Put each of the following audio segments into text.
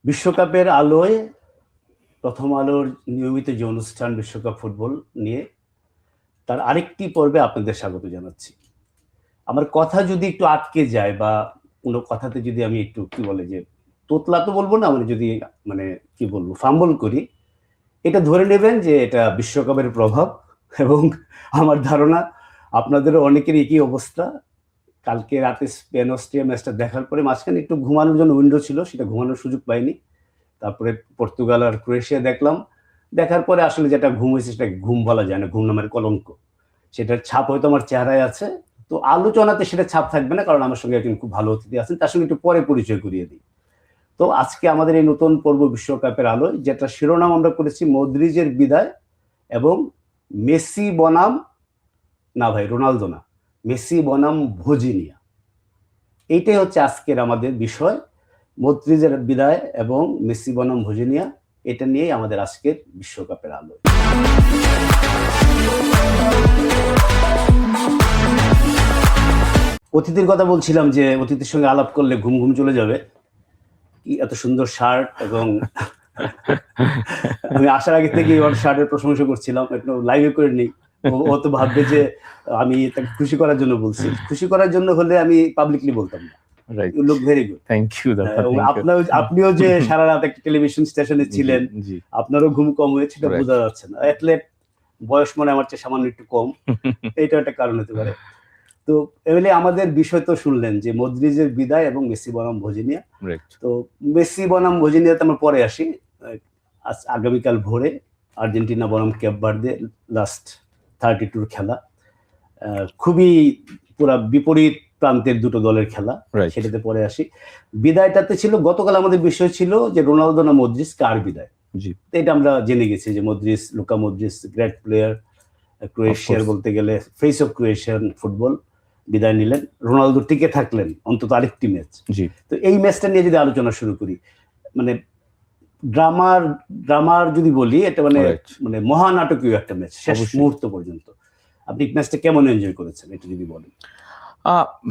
বিশ্বকাপের আলোয় প্রথম আলোর নিয়মিত যে অনুষ্ঠান বিশ্বকাপ ফুটবল নিয়ে তার আরেকটি পর্বে আপনাদের স্বাগত জানাচ্ছি। আমার কথা যদি একটু আটকে যায় বা কোনো কথাতে যদি আমি একটু কি বলে যে তোতলা তো বলবো না, মানে যদি মানে কি বলবো ফাম্বল করি, এটা ধরে নেবেন যে এটা বিশ্বকাপের প্রভাব। এবং আমার ধারণা আপনাদেরও অনেকের একই অবস্থা। কালকে রাতে স্পেন অস্ট্রিয়া ম্যাচটা দেখার পরে মাঝখানে একটু ঘুমানোর জন্য উইন্ডো ছিল, সেটা ঘুমানোর সুযোগ পাইনি। তারপরে পর্তুগাল আর ক্রোয়েশিয়া দেখলাম। দেখার পরে আসলে যেটা ঘুম হয়েছে সেটাকে ঘুম বলা যায় না, ঘুম নামের কলঙ্ক। সেটার ছাপ হয়তো আমার চেহারায় আছে। তো আলোচনাতে সেটা ছাপ থাকবে না, কারণ আমার সঙ্গে একজন খুব ভালো অতিথি আছেন, তার সঙ্গে একটু পরে পরিচয় করিয়ে দিই। তো আজকে আমাদের এই নতুন পর্ব বিশ্বকাপের আলোয়, যেটা শিরোনাম আমরা করেছি মদ্রিজের বিদায় এবং মেসি বনাম, না ভাই রোনালদো না, মেসি বনাম ভোজিনিয়া। এইটাই হচ্ছে আজকের আমাদের বিষয়, মদ্রিজের বিদায় এবং মেসি বনাম ভোজিনিয়া। এটা নিয়েই আমাদের আজকের বিশ্বকাপের আলো। অতিথির কথা বলছিলাম যে অতিথির সঙ্গে আলাপ করলে ঘুম ঘুম চলে যাবে। কি এত সুন্দর শার্ট, এবং আমি আসার আগে থেকে ওর শার্টের প্রশংসা করছিলাম, একটু লাইভে করে নেই। ও তো ভাববে যে আমি তাকে খুশি করার জন্য বলছি। খুশি করার জন্য হলে আমি পাবলিকলি বলতাম না। You look very good. Thank you. আপনিও যে সারা রাত একটা টেলিভিশন স্টেশনে ছিলেন, আপনারও ঘুম কম হয়েছে, এটা বোঝা যাচ্ছে না। অ্যাথলেট বয়স মনে আমার চেয়ে সামান্য একটু কম, এইটা একটা কারণ হতে পারে। তো এমনি আমাদের বিষয় তো শুনলেন যে মদ্রিজের বিদায় এবং মেসি বনাম ভোজিনিয়া। তো মেসি বনাম ভোজিনিয়াতে আমরা পরে আসি। আগামীকাল ভোরে আর্জেন্টিনা বনাম ক্যাপ ভার্দে লাস্ট 32 খেলা, খুবই পুরা বিপরীত প্রান্তের দুটো দলের খেলা, সেটাতে পরে আসি। বিদায়টাতে ছিল, গতকাল আমাদের বিষয় ছিল যে রোনালদো না মদ্রিজ, কার বিদায়। এটা আমরা জেনে গেছি যে Modric, Luka Modric great player, ক্রোয়েশিয়ার বলতে গেলে ফেস অফ ক্রোয়েশিয়ান ফুটবল, বিদায় নিলেন। রোনালদো টিকে থাকলেন অন্তত আরেকটি ম্যাচ। তো এই ম্যাচটা নিয়ে যদি আলোচনা শুরু করি, মানে ড্রামার যদি বলি, এটা মানে মহানাটকীয় একটা ম্যাচ শেষ মুহূর্ত পর্যন্ত। আপনি ম্যাচটা কেমন এনজয় করেছেন এটা যদি বলেন।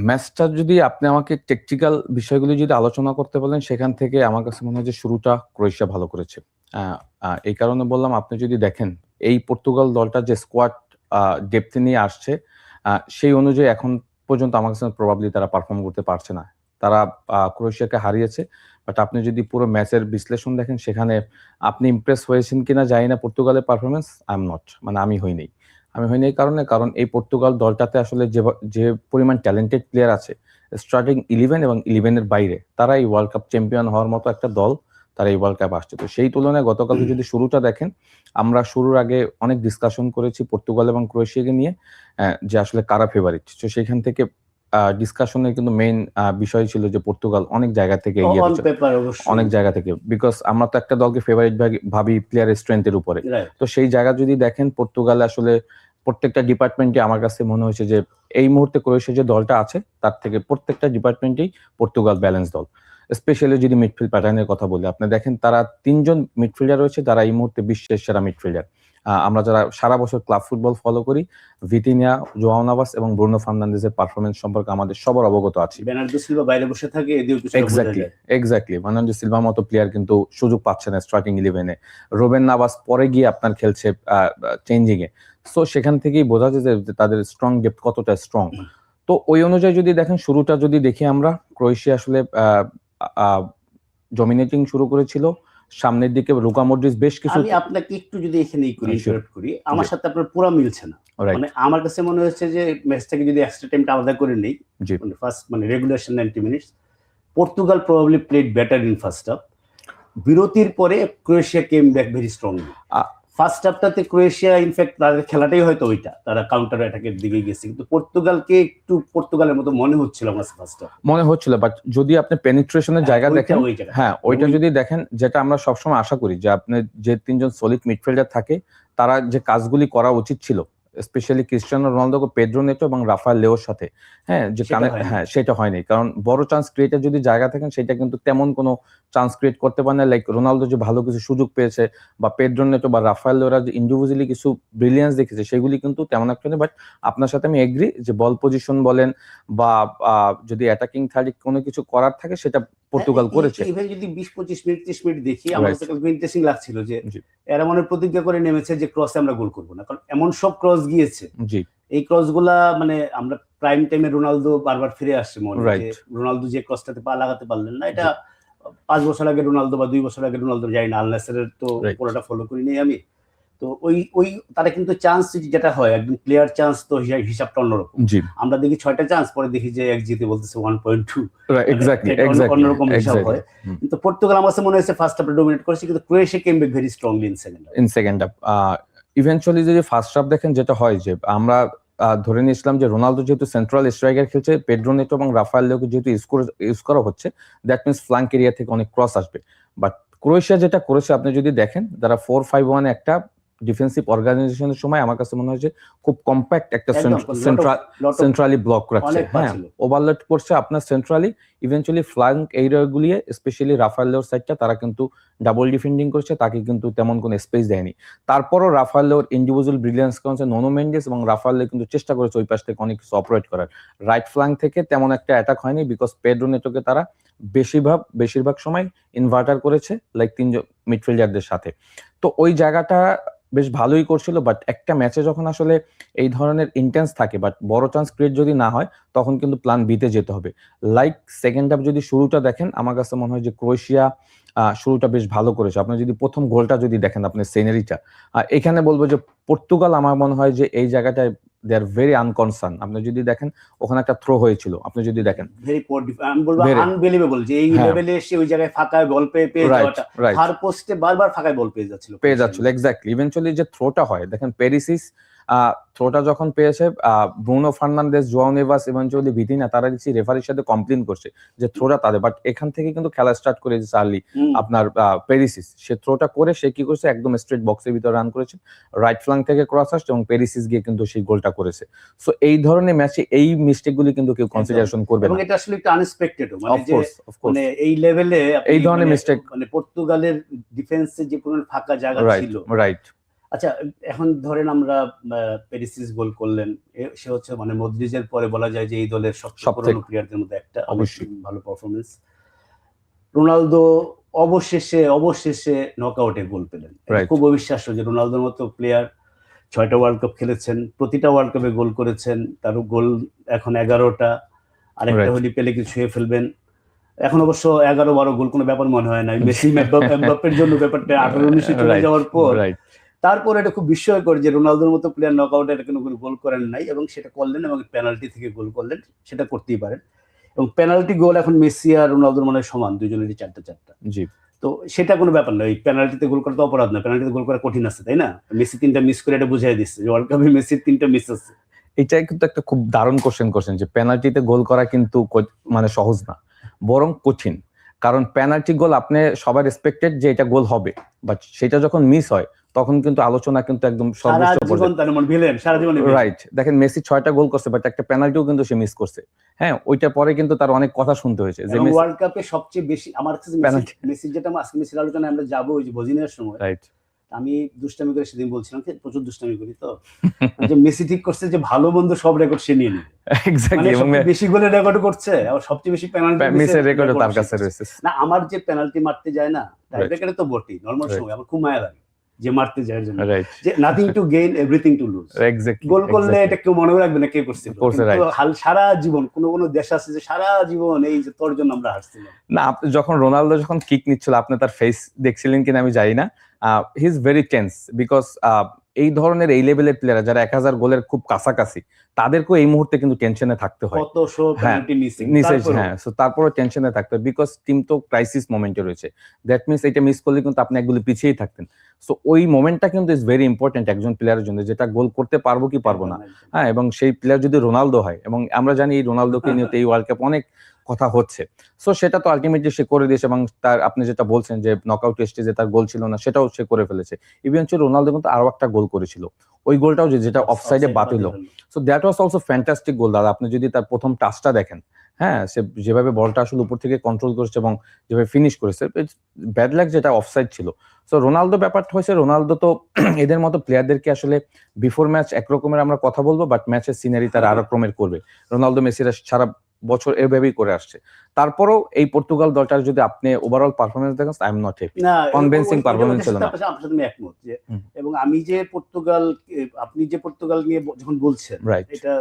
ম্যাচটা যদি আপনি আমাকে টেকনিক্যাল বিষয়গুলি যদি আলোচনা করতে বলেন, সেখান থেকে আমার কাছে মনে হয় যে শুরুটা ক্রোয়েশিয়া ভালো করেছে। এই কারণে বললাম, আপনি যদি দেখেন এই পর্তুগাল দলটা যে স্কোয়াড ডেপথ নিয়ে আসছে, সেই অনুযায়ী এখন পর্যন্ত আমার কাছে প্রবাবলি তারা পারফর্ম করতে পারছে না। তারা ক্রোয়েশিয়াকে হারিয়েছে, বাট আপনি যদি পুরো ম্যাচের বিশ্লেষণ দেখেন, সেখানে আপনি ইমপ্রেস হয়েছেন কিনা জানি না পর্তুগালের পারফরমেন্স। আই এম নট, মানে আমি হইনি এই কারণ এই পর্তুগাল দলটাতে আসলে যে পরিমাণ ট্যালেন্টেড প্লেয়ার আছে, স্টার্টিং 11 এবং 11-এর বাইরে, তারা এই ওয়ার্ল্ড কাপ চ্যাম্পিয়ন হওয়ার মতো একটা দল, তারা এই ওয়ার্ল্ড কাপ আসছে। তো সেই তুলনায় গতকাল যদি শুরুটা দেখেন, আমরা শুরুর আগে অনেক ডিসকাশন করেছি পর্তুগাল এবং ক্রোয়েশিয়াকে নিয়ে, যে আসলে কারা ফেভারিট। তো সেখান থেকে ডিসকাশনের কিন্তু মেইন বিষয় ছিল যে পর্তুগাল অনেক জায়গা থেকে এগিয়ে গেছে, অনেক জায়গা থেকে, বিকজ আমরা তো একটা দলকে ফেভারিট ভাবি প্লেয়ারের স্ট্রেংথের উপরে। তো সেই জায়গা যদি দেখেন, পর্তুগাল আসলে প্রত্যেকটা ডিপার্টমেন্টে আমার কাছে মনে হয়েছে যে এই মুহূর্তে ক্রোয়েশিয়া যে দলটা আছে, তার থেকে প্রত্যেকটা ডিপার্টমেন্টেই পর্তুগাল ব্যালেন্স দল। স্পেশালি যদি মিডফিল্ড প্যাটার্নের কথা বলি, আপনি দেখেন তারা 3জন মিডফিল্ডার রয়েছে, তারা এই মুহূর্তে বিশ্বের সেরা মিডফিল্ডার। আমরা যারা সারা বছর ক্লাব ফুটবল ফলো করি, ভিতিনিয়া, জোয়াও নাভাস এবং ব্রুনো ফার্নান্দেজের পারফরমেন্স সম্পর্কে আমাদের সবার অবগত আছে। বের্নার্ডো সিলভা বাইরে বসে থাকে, এক্স্যাক্টলি বার্নার্ডো সিলভার মতো প্লেয়ার কিন্তু সুযোগ পাচ্ছে না স্টার্টিং 11-এ। রোবেন নাভাস পরে গিয়ে আপনার খেলছে চেঞ্জিং এ। সো সেখান থেকেই বোঝা যায় যে তাদের স্ট্রং ডেপথ কতটা স্ট্রং। তো ওই অনুযায়ী যদি দেখেন, শুরুটা যদি দেখি আমরা, ক্রোয়েশিয়া আসলে ডমিনেটিং শুরু করেছিল। সামনের দিকে লুকা মডরিচ বেশ কিছু, আমি আপনাকে একটু যদি এখানে ইন্টারাপ্ট করি, আমার সাথে আপনার পুরো মিলছে না। মানে আমার কাছে মনে হচ্ছে যে ম্যাচটাকে যদি এক্সট্রা টাইমটা আলাদা করে নেই, মানে ফার্স্ট মানে regulation 90 minutes, Portugal probably played better in first half. বিরতির পরে Croatia came back very strongly. First হাফটাতে ক্রোয়েশিয়া ইনফ্যাক্ট তাদের খেলাটাই হয়তো ওইটা, তারা কাউন্টার অ্যাটাকের দিকে গেছে, কিন্তু পর্তুগালকে একটু পর্তুগালের মতো মনে হচ্ছিল আমার ফার্স্ট হাফ মনে হচ্ছিল। বাট যদি আপনি পেনিট্রেশনের জায়গা দেখেন, হ্যাঁ ওইটা যদি দেখেন, যেটা আমরা সবসময় আশা করি যে আপনি যে 3জন সলিড মিডফিল্ডার থাকে, তারা যে কাজগুলি করা উচিত ছিল, specially Cristiano Ronaldo, Pedro Neto এবং রাফায়েল লেওর সাথে, সেটা হয়নি। কারণ বড় চান্স ক্রিয়েটের যদি জায়গা থাকেন, সেটা কিন্তু তেমন কোনো চান্স ক্রিয়েট করতে পারে না। লাইক রোনালদো যে ভালো কিছু সুযোগ পেয়েছে, বা পেড্রো নেটো বা রাফায়েল লেওরা যে ইন্ডিভিজুয়ালি কিছু ব্রিলিয়েন্স দেখেছে, সেগুলি কিন্তু তেমন একটা নেই। বাট আপনার সাথে আমি এগ্রি যে বল পজিশন বলেন বা যদি অ্যাটাকিং থার্ড কোনো কিছু করার থাকে, সেটা পর্তুগাল করেছে। ইভেন যদি 20-25 মিনিট 30 মিনিট দেখি আমার Right. কাছে ইন্টারেস্টিং লাগছিল যে জি এরা মনে হয় প্রতিজ্ঞা করে নেমেছে যে ক্রসে আমরা গোল করবো না, কারণ এমন সব ক্রস গিয়েছে, জি এই ক্রস গুলা মানে আমরা প্রাইম টাইমে রোনালদো বারবার ফিরে আসছে মনে হয় যে রাইট রোনালদো যে ক্রসটাতে পা লাগাতে পারলেন না, এটা 5 বছর আগে রোনালদো বা 2 বছর আগে রোনালদো যাই না, আল নাসেরের তো Right. পুরোটা ফলো করি নেই আমি। তো ওই তারা কিন্তু চান্স যেটা হয় একদম প্লেয়ার চান্স, তো হিসাবটা অন্যরকম। জি আমরা দেখি 6টা চান্স, পরে দেখি যে এক জিতে বলতেছে 1.2, এক্স্যাক্টলি অন্যরকম হিসাব এক্স্যাক্টলি হয়। কিন্তু পর্তুগাল আমার কাছে মনে হয়েছে ফার্স্ট হাফে ডমিনেট করেছে, কিন্তু Croatia came back very strongly in second half. In second half eventually যদি ফার্স্ট হাফ দেখেন যেটা হয় যে আমরা ধরে নিয়েছিলাম যে রোনালদো যেহেতু সেন্ট্রাল স্ট্রাইকার খেলছে, পেড্রো নেটো এবং রাফায়েল লিওকে যেহেতু ইউজ করা হচ্ছে, দ্যাট মিনস ফ্ল্যাঙ্ক এরিয়া থেকে অনেক ক্রস আসবে। বাট ক্রোয়েশিয়া যেটা করেছে আপনি যদি দেখেন, তারা 4-5-1 একটা ডিফেন্সিভ অর্গানাইজেশনের সময় আমার কাছে মনে হয় যে খুব কম্প্যাক্ট একটা সেন্ট্রালি ব্লক রাখছে, হ্যাঁ ওভারলোড করছে আপনার সেন্ট্রালি। ইভেন্চুয়ালি ফ্ল্যাঙ্ক এরিয়াগুলি স্পেশালি রাফায়েল লিওর সাইডটা তারা কিন্তু ডাবল ডিফেন্ডিং করছে, তাকে কিন্তু তেমন কোনো স্পেস দেয়নি। তারপরও রাফায়েল লিওর ইন্ডিভিজুয়াল ব্রিলিয়ান্স কারণে নোনো মেন্ডেস এবং রাফায়েল লিও কিন্তু চেষ্টা করেছে ওই পাশ থেকে অনেক কিছু অপারেট করার। রাইট ফ্ল্যাঙ্ক থেকে তেমন একটা অ্যাটাক হয়নি, বিকজ পেড্রো নেটোকে তারা বেশিরভাগ সময় ইনভার্টার করেছে লাইক 3 মিডফিল্ডারদের সাথে। তো ওই জায়গাটা বেশ ভালোই করছিল। বাট একটা ম্যাচে যখন আসলে এই ধরনের ইন্টেন্স থাকে বাট বড় চান্স ক্রিয়েট যদি না হয়, তখন কিন্তু প্ল্যান বিতে যেতে হবে। লাইক সেকেন্ড হাফ যদি শুরুটা দেখেন, আমার কাছে মনে হয় যে ক্রোয়েশিয়া শুরুটা বেশ ভালো করেছে। আপনি যদি প্রথম গোলটা যদি দেখেন, আপনার সিনারিটা, এখানে বলবো যে পর্তুগাল আমার মনে হয় যে এই জায়গাটায় দে আর ভেরি আনকনসার্ন। আপনি যদি দেখেন ওখানে একটা থ্রো হয়েছিল, আপনি যদি দেখেন ভেরি পোর, আমি বলবো আনবিলিভেবল যে এই লেভেলে এসে ওই জায়গায় ফাঁকায় বল পেয়ে যাওয়াটা, ফার পোস্টে বারবার ফাঁকায় বল পেয়ে যাচ্ছিল। এক্স্যাক্টলি। ইভেন্চুয়ালি যে থ্রোটা হয় দেখেন, পেরিসিস থ্রোটা যখন পেয়েছে, Bruno Fernandes, Joao naevus, eventually Vitinha, তারা দেখছি রেফারির সাথে কমপ্লেন করছে যে থ্রোটা তাদের। বাট এখান থেকে কিন্তু খেলা স্টার্ট করে দিয়েছে আর্লি আপনার পেরিসিস। সে থ্রোটা করে সে কি করেছে, একদম স্ট্রেট বক্সের ভিতরে রান করেছে, রাইট ফ্ল্যাঙ্ক থেকে ক্রস আসছে এবং পেরিসিস গিয়ে কিন্তু সেই গোলটা করেছে। সো এই ধরনের ম্যাচে এই মিস্টেকগুলি কিন্তু কেউ কনসিডারেশন করবে না, এবং এটা আসলে একটু আনএক্সপেক্টেড, মানে এই লেভেলে এই ধরনের মিস্টেক, মানে পর্তুগালের ডিফেন্সে যে কোনো ফাঁকা জায়গা ছিল। রাইট। আচ্ছা, এখন ধরেন আমরা পেরিসিস গোল করলেন, সে হচ্ছে মানে মদ্রিজের পরে বলা যায় যে এই দলের সবচেয়ে পুরনো প্লেয়ারদের মধ্যে একটা, অবশ্যই ভালো পারফরমেন্স। রোনালদো অবশেষে নকআউটে গোল পেলেন, খুব অবিশ্বাস্য যে রোনালদোর মতো প্লেয়ার 6টা ওয়ার্ল্ড কাপ খেলেছেন, প্রতিটা ওয়ার্ল্ড কাপে গোল করেছেন, তার গোল এখন 11টা, আরেকটা হলি পেলে কি ছুঁয়ে ফেলবেন। এখন অবশ্য 11-12 গোল কোনো ব্যাপার মনে হয় না, মেসি এমবাপ্পের জন্য ব্যাপারটা 18-19 চলে যাওয়ার পর। তারপর এটা খুব বিস্ময়কর যে রোনালদোর মতো প্লেয়ার নকআউটে কোনো গোল করেন নাই, এবং সেটা করলেন এবং পেনাল্টি থেকে গোল করলেন, সেটা করতেই পারেন। এবং পেনাল্টি গোল এখন মেসি আর রোনালদোর মনে হয় সমান, দুজনেরই 4টা। জি, তো সেটা কোনো ব্যাপার নয়, পেনাল্টিতে গোল করা তো অপরাধ না, পেনাল্টিতে গোল করা কঠিন আছে, তাই না? মেসি 3টা মিস করে এটা বুঝাই দিচ্ছে যে ওয়ার্ল্ড কাপে মেসির 3টা মিস আছে। এটাই কিন্তু একটা খুব দারুণ কোশ্চেন করছেন যে পেনাল্টিতে গোল করা কিন্তু মানে সহজ না, বরং কঠিন। কারণ পেনাল্টি গোল আপনি সবাই রেসপেক্টেড যে এটা গোল হবে, বাট সেটা যখন মিস হয় তখন কিন্তু আলোচনা কিন্তু একদম সর্বোচ্চ পর্যায়ে। রাইট, দেখেন মেসি 6টা গোল করছে, বাট একটা পেনাল্টিও কিন্তু সে মিস করছে। হ্যাঁ, ওইটা পরে কিন্তু তার অনেক কথা শুনতে হয়েছে যে ওয়ার্ল্ড কাপে সবচেয়ে বেশি আমার কাছে মেসির যেটা আজকে মেসির আলোচনায় আমরা যাবো ওই যে বজিনিয়ার সময়, রাইট, আমি দুষ্টামি করে সেদিন বলছিলাম, প্রচুর দুষ্টামি করি তো, যে মেসি ঠিক করছে যে ভালো বন্ধ সব রেকর্ড সে নিয়ে নেবে। এক্স্যাক্টলি, এবং বেশি গোলের রেকর্ড করছে, আর সবচেয়ে বেশি পেনাল্টি মিসের রেকর্ডও তার কাছে রয়েছে। না, আমার যে পেনাল্টি মারতে যায় না, টাইব্রেকারে তো বটেই, নরমাল সময় আমার খুব মায়া লাগে যে মারতে যায় জন্য, যে nothing to gain everything to lose. Goal করলে এটা কেউ মনে রাখবে না কে করছে, সারা জীবন কোনো দেশ আছে যে সারা জীবন এই যে তোর জন্য আমরা হারছিলাম না। আপনি যখন রোনালদো যখন কিক নিচ্ছিল, আপনি তার ফেস দেখছিলেন কিনা আমি জানি না, he is very tense, because এই ধরনের এই লেভেলের প্লেয়ার যারা 1000 গোলের খুব কাছাকাছি, তাদেরকেও এই মুহূর্তে কিন্তু টেনশনে থাকতে হয়। তারপরে টেনশনে থাকতে হয়, বিকজ টিম তো ক্রাইসিস মোমেন্টে রয়েছে। দ্যাট মিনস এটা মিস করলে কিন্তু আপনি একগুলো পিছিয়েই থাকতেন। সো ওই মোমেন্টটা কিন্তু ইজ ভেরি ইম্পর্টেন্ট একজন প্লেয়ারের জন্য, যেটা গোল করতে পারবো কি পারবো না। হ্যাঁ, এবং সেই প্লেয়ার যদি রোনালদো হয়, এবং আমরা জানি এই রোনালদোকে নিয়ে এই ওয়ার্ল্ড কাপ অনেক কথা হচ্ছে, সো সেটা তো আলটিমেটলি সে করে দিয়েছে। এবং তার আপনি যেটা বলছেন যে নকআউট স্টেজে তার গোল ছিল না, সেটাও সে করে ফেলেছে। ইভেনচুয়ালি রোনালদো কিন্তু আরো একটা গোল করেছিল, ওই গোলটাও যেটা অফসাইডে বাতিল হলো। So that was also fantastic goal দাদা। আপনি যদি তার প্রথম টাচটা দেখেন, হ্যাঁ, সে যেভাবে বলটা আসলে উপর থেকে কন্ট্রোল করেছে এবং যেভাবে ফিনিশ করেছে, ব্যাড লাক যেটা অফসাইড ছিল। সো রোনালদো ব্যাপারটা হয়েছে, রোনালদো তো এদের মতো প্লেয়ারদেরকে আসলে বিফোর ম্যাচ একরকমের আমরা কথা বলবো, বাট ম্যাচের সিনারি তারা আরো রকমের করবে। রোনালদো মেসিরা সারা বছর এভাবেই করে আসছে। তারপরেও এই পর্তুগাল দলটার যদি আপনি ওভারঅল পারফরমেন্স দেখেন, আই এম নট হ্যাপি। না, কনভিন্সিং পারফরমেন্স ছিল না। আপনার সাথে আমি একমত যে, এবং আমি যে পর্তুগাল, আপনি যে পর্তুগাল নিয়ে যখন বলছেন, এটা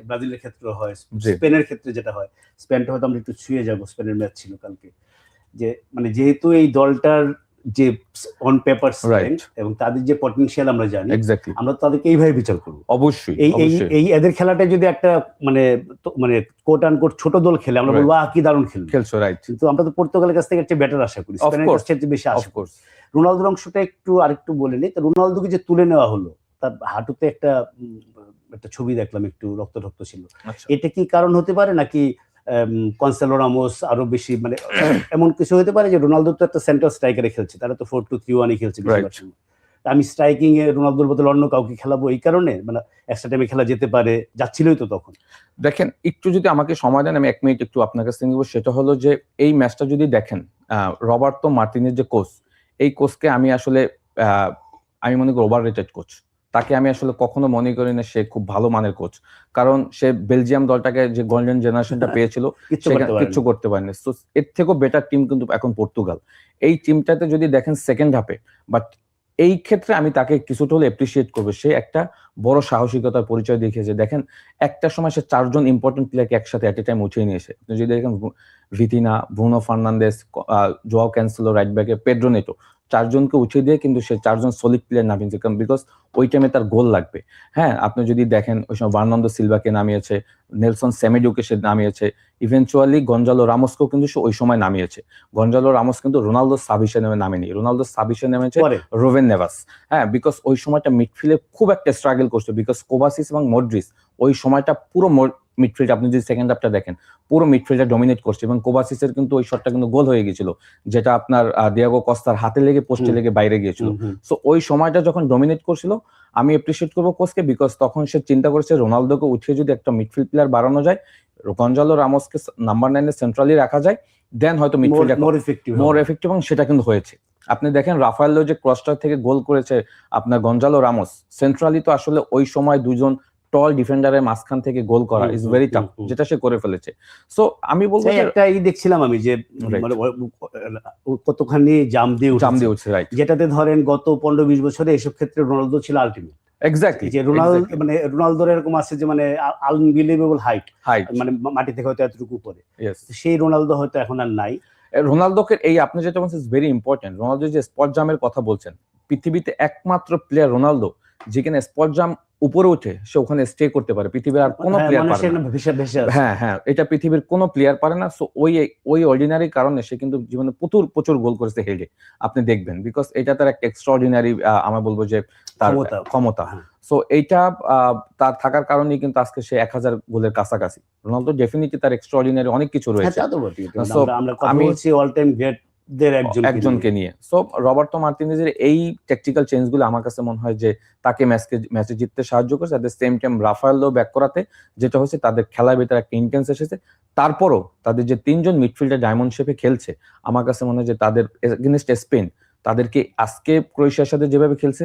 ব্রাজিলের ক্ষেত্রে হয়, স্পেনের ক্ষেত্রে যেটা হয়, স্পেনটা হয়তো আমরা একটু ছুঁয়ে যাবো, স্পেনের ম্যাচ ছিল কালকে, যে মানে যেহেতু এই দলটার যে অন পেপার স্ট্রেংথ এবং তাদের যে পটেনশিয়াল আমরা জানি, আমরা তাদেরকে এইভাবে বিচার করবো। অবশ্যই এই এদের খেলাটা যদি একটা মানে কোট আন কোট ছোট দল খেলে, আমরা বলবো কি দারুণ খেলছো, রাইট, কিন্তু আমরা তো পর্তুগালের কাছ থেকে একটা বেটার আশা করি, স্পেনের কাছ থেকে বেশি আশা করি। রোনালদোর অংশটা আরেকটু বলে নিই। রোনালদোকে যে তুলে নেওয়া হলো, তার হাঁটুতে একটা ছবি দেখলাম, একটু রক্ত ছিল। এটা কি কারণ হতে পারে নাকি কনসালো রামোস আরো বেশি, মানে এমন কিছু হতে পারে যে রোনালদো তো একটা সেন্ট্রাল স্ট্রাইকারে খেলছে, তারা তো 4-2-3-1 খেলছে বেশিরভাগ সময়, আমি স্ট্রাইকিং এ রোনালদোর বদলে অন্য কাউকে খেলাবো এই কারণে, মানে এক্সট্রা টাইমে খেলা যেতে পারে, যাচ্ছিলই তো তখন। দেখেন, একটু যদি আমাকে সময় দেন, আমি 1 মিনিট একটু আপনার কাছে নিব। সেটা হলো যে এই ম্যাচটা যদি দেখেন, রবার্তো মার্টিনেজ যে কোচ, এই কোচকে আমি আসলে আমি মনে করি ওভার রেটেড কোচ। তাকে আমি আসলে কখনো মনে করি না সে খুব ভালো মানের কোচ, কারণ সে বেলজিয়াম দলটাকে যে গোল্ডেন জেনারেশনটা পেয়েছিল সেখানে কিচ্ছু করতে পারেনি। তো এর থেকেও বেটার টিম কিন্তু এখন পর্তুগাল। এই টিমটাতে যদি দেখেন সেকেন্ড হাফে, বাট এই ক্ষেত্রে আমি তাকে কিছুটা হলে অ্যাপ্রিসিয়েট করবো। সে একটা বড় সাহসিকতার পরিচয় দেখিয়েছে। দেখেন, একটা সময় সে 4 জন ইম্পর্টেন্ট প্লেয়ারকে একসাথে এট এ টাইম উঠিয়ে নিয়েছে। আপনি যদি দেখেন Vitinha, Bruno Fernandes, Joao Cancelo right ব্যাকে, পেড্রো নেটো, 4 জনকে উঠিয়ে দিয়ে কিন্তু সে 4 জন সলিড প্লেয়ার নামিয়েছে, বিকজ ওই টাইমে তার গোল লাগবে। হ্যাঁ, আপনি যদি দেখেন ওই সময় বার্নার্দো সিলভাকে নামিয়েছে, নেলসন সেমেডোকে সে নামিয়েছে, ইভেনচুয়ালি গঞ্জালো রামোসকেও কিন্তু সে ওই সময় নামিয়েছে। গঞ্জালো রামোস কিন্তু রোনালদো সাব হিসেবে নামেনি, রোনালদো সাব হিসেবে নেমেছে রোভেন নেভাস। হ্যাঁ, বিকজ ওই সময়টা মিডফিল্ডে খুব একটা স্ট্রাগল করছে, বিকজ কোভাসিস এবং মডরিচ ওই সময়টা পুরো মিডফিল্ড, আপনি যদি সেকেন্ড হাফটা দেখেন, পুরো মিডফিল্ডে ডমিনেট করছে, এবং কোভাসিসের কিন্তু ওই শটটা কিন্তু গোল হয়ে গিয়েছিল, যেটা আপনার দিয়াগো কস্তার হাতে লেগে পোস্টে লেগে বাইরে গিয়েছিল। সো ওই সময়টা যখন ডমিনেট করছিল, আমি অ্যাপ্রিসিয়েট করবো কোচকে, বিকজ তখন সে চিন্তা করেছে রোনালদোকে উঠিয়ে যদি একটা মিডফিল্ড প্লেয়ার বাড়ানো যায়, গঞ্জালো রামোসকে নাম্বার 9 এ সেন্ট্রালি রাখা যায়, দেন হয়তো মিডফিল্ড মোর এফেক্টিভ, এবং সেটা কিন্তু হয়েছে। আপনি দেখেন রাফায়েলো যে ক্রসটা থেকে গোল করেছে আপনার গঞ্জালো রামোস, সেন্ট্রালি তো আসলে ওই সময় দুজন টল ডিফেন্ডারের মাঝখান থেকে গোল করা ইজ ভেরি টাফ, যেটা সে করে ফেলেছে। সো আমি বলবো একটা দেখছিলাম আমি যে মানে কতখানি জাম দিয়ে উঠছে, রাইট, যেটাতে ধরেন গত 15-20 বছরে এসব ক্ষেত্রে রোনালদো ছিল আলটিমেট। এক্স্যাক্টলি, যে রোনালদোর এরকম আছে যে মানে আনবিলিভেবল হাইট, মানে মাটি থেকে হয়তো এতটুকু উপরে, সেই রোনালদো হয়তো এখন আর নাই। রোনালদোকে এই আপনি যেটা বলছেন ভেরি ইম্পর্টেন্ট, রোনালদো যে স্পট জামের কথা বলছেন, পৃথিবীতে একমাত্র প্লেয়ার রোনালদো যেখানে স্পট জাম উপরে উঠে সে ওখানে স্টে করতে পারে, পৃথিবীর আর কোনো প্লেয়ার পারে না। হ্যাঁ, এটা পৃথিবীর কোনো প্লেয়ার পারে না। সো ওই অর্ডিনারি কারণে সে কিন্তু জীবনে প্রচুর গোল করেছে হেডে, আপনি দেখবেন, বিকজ এটা তার একটা এক্সট্রাঅর্ডিনারি, আমরা বলবো যে তার ক্ষমতা। সো এইটা তার থাকার কারণে কিন্তু আজকে সে 1000 গোলের কাছাকাছি। রোনালদো ডেফিনিটলি তার এক্সট্রাঅর্ডিনারি অনেক কিছু রয়েছে। আমি অল টাইম গ্রেট একজনকে নিয়ে। সো রবার্তো মার্টিনেজের এই ট্যাকটিক্যাল চেঞ্জগুলো আমার কাছে মনে হয় যে তাকে ম্যাচে জিততে সাহায্য করেছে। এট দ্য সেম টাইম রাফায়েলো ব্যাক করাতে যেটা হচ্ছে, তাদের খেলার ভিতরে একটা ইন্টেন্স এসেছে। তারপরও তাদের যে 3 জন মিডফিল্ডার ডায়মন্ড শেপে খেলছে, আমার কাছে মনে হয় যে তাদের এগেইনস্ট স্পেন, তাদেরকে আজকে ক্রোয়েশিয়ার সাথে যেভাবে খেলছে,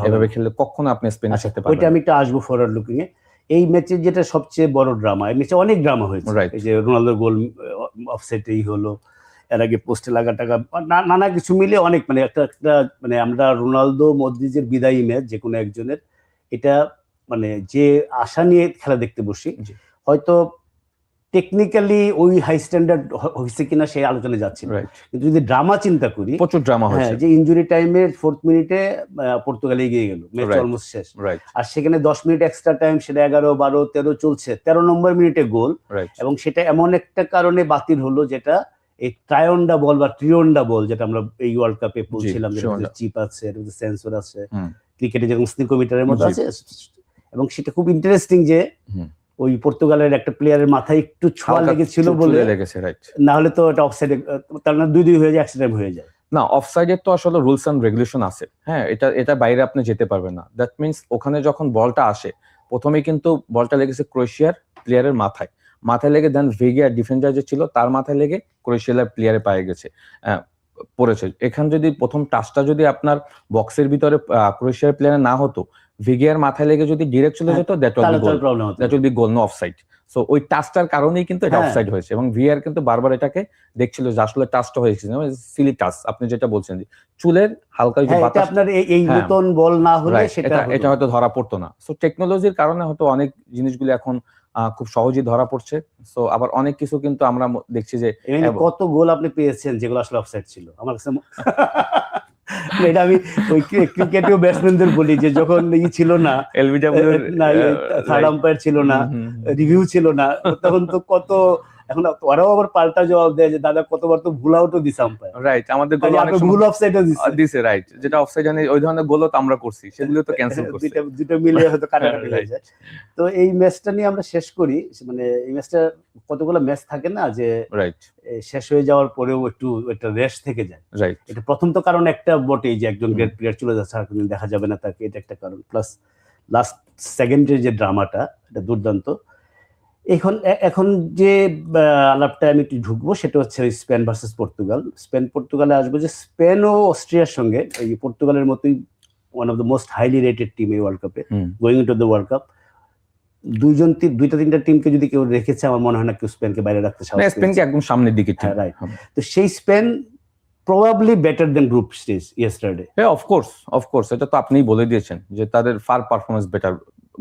এভাবে খেললে কখনো আপনি স্পেনের সাথে পারবেন না। ওইটা আমি একটু আসবো ফরওয়ার্ড লুকিং এ। এই ম্যাচে যেটা সবচেয়ে বড় ড্রামা, এই ম্যাচে অনেক ড্রামা হয়েছে, এই যে রোনালদোর গোল অফসাইডেই হলো, এর আগে পোস্টে লাগা টাকা, নানা কিছু মিলে অনেক, মানে একটা মানে আমরা রোনালদো মদ্রিজের বিদায়ী ম্যাচ যে কোনো একজনের, এটা মানে যে আশা নিয়ে খেলা দেখতে বসি, হয়তো টেকনিক্যালি ওই হাই স্ট্যান্ডার্ড হয়েছে কিনা সেই আলোচনা যাচ্ছে, কিন্তু যদি ড্রামা চিন্তা করি, প্রচুর ড্রামা হয়েছে। যে ইনজুরি টাইমে 4th মিনিটে পর্তুগাল এগিয়ে গেল, ম্যাচ অলমোস্ট শেষ, আর সেখানে 10 মিনিট এক্সট্রা টাইম, সেটা 11, 12, 13 চলছে, 13 নম্বর মিনিটে গোল, এবং সেটা এমন একটা কারণে বাতিল হলো, যেটা এই ট্রায়ন্ডা বল বা ট্রিয়ন্ডা বল, যেটা আমরা এই ওয়ার্ল্ড কাপে বলছিলাম, যেটা চিপ আছে, সেন্সর আছে, ক্রিকেটে যেরকম স্নিকোমিটারের মতো আছে, এবং সেটা খুব ইন্টারেস্টিং যে ওই পর্তুগালের একটা প্লেয়ারের মাথায় একটু ছোঁয়া লেগেছিল বলে, না হলে তো এটা অফসাইডে, তার মানে 2-2 হয়ে যায়, এক্সট্রা টাইম হয়ে যায়। না, অফসাইডের তো আসলে রুলস এন্ড রেগুলেশন আছে। হ্যাঁ, এটা বাইরে আপনি যেতে পারবেন না। দ্যাট মিনস ওখানে যখন বলটা আসে, প্রথমে কিন্তু বলটা লেগেছে ক্রোয়েশিয়ার প্লেয়ারের মাথায় লেগে, দেন ভেগিয়ার ডিফেন্ডার যে ছিল তার মাথায় লেগে ক্রোয়েশিয়ার প্লেয়ারে পায়ে গেছে। পড়েছে। এখান যদি প্রথম টাচটা যদি আপনার বক্সের ভিতরে ক্রোয়েশিয়ার প্লেয়ার না হতো, ভিগিয়ার মাথায় লেগে যদি ডিরেক্ট চলে যেত, that will be goal, that will be goal, no offside. So ওই টাচটার কারণেই কিন্তু এটা অফসাইড হয়েছে, এবং ভিআর কিন্তু বারবার এটাকে দেখছিল যে আসলে টাচটা হয়েছে, সিলি টাচ আপনি যেটা বলছেন, যে চুলের হালকা যে বাতাস, আপনার এই নতুন বল না হলে সেটা এটা হয়তো ধরা পড়তো না। সো টেকনোলজির কারণে হয়তো অনেক জিনিসগুলো এখন খুব সহজেই ধরা পড়ছে। সো আবার অনেক কিছু কিন্তু আমরা দেখছি যে কত গোল আপনি পেয়েছেন যেগুলো আসলে অফসাইড ছিল। আমার কাছে এটা আমি ওই ক্রিকেটীয় ব্যাটসম্যানদের বলি যে যখন ছিল না, থার্ড আম্পায়ার ছিল না, রিভিউ ছিল না, তখন তো কত, এখন ওরাও আবার পাল্টা জবাব দেয় যে দাদা কতবার তো ভুল আউটও দিছে আম্পায়ার, রাইট, আমাদের ভুল অফসাইডও দিছে, রাইট, যেটা অফসাইড জানি ওই ধরনের গোলও তো আমরা করছি, সেগুলো তো ক্যান্সেল করছি, দুটো মিলে হয়তো কাটাকাটি হয়ে যায়। তো এই ম্যাচটা নিয়ে আমরা শেষ করি, মানে এই ম্যাচটা কতগুলো ম্যাচ থাকে না যে রাইট শেষ হয়ে যাওয়ার পরেও একটু একটা রেস্ট থেকে যায়, রাইট। এটা প্রথম তো কারণ একটা বটেই যে একজন গ্রেট প্লেয়ার চলে যাচ্ছে আর কোনদিন দেখা যাবে না তাকে, এটা একটা কারণ, প্লাস লাস্ট সেকেন্ডের যে ড্রামাটা এটা দুর্দান্ত। এখন যে আলাপটা আমি একটু ঢুকবো সেটা হচ্ছে স্পেন ভার্সেস পর্তুগাল। স্পেন পর্তুগালে আসবো, যে স্পেন ও অস্ট্রিয়ার সঙ্গে এই পর্তুগালের মতোই one of the most highly rated team এই ওয়ার্ল্ড কাপে, going into the world cup. দুইটা তিনটা টিমকে যদি কেউ রেখেছে আমার মনে হয় না কেউ স্পেনকে বাইরে রাখতে সাহস করেছে। স্পেনকে একদম সামনের দিকে, রাইট। তো সেই Spain probably better than group stage yesterday. হ্যাঁ, অফ কোর্স, এটা তো আপনিই বলে দিয়েছেন যে তাদের ফার পারফরমেন্স বেটার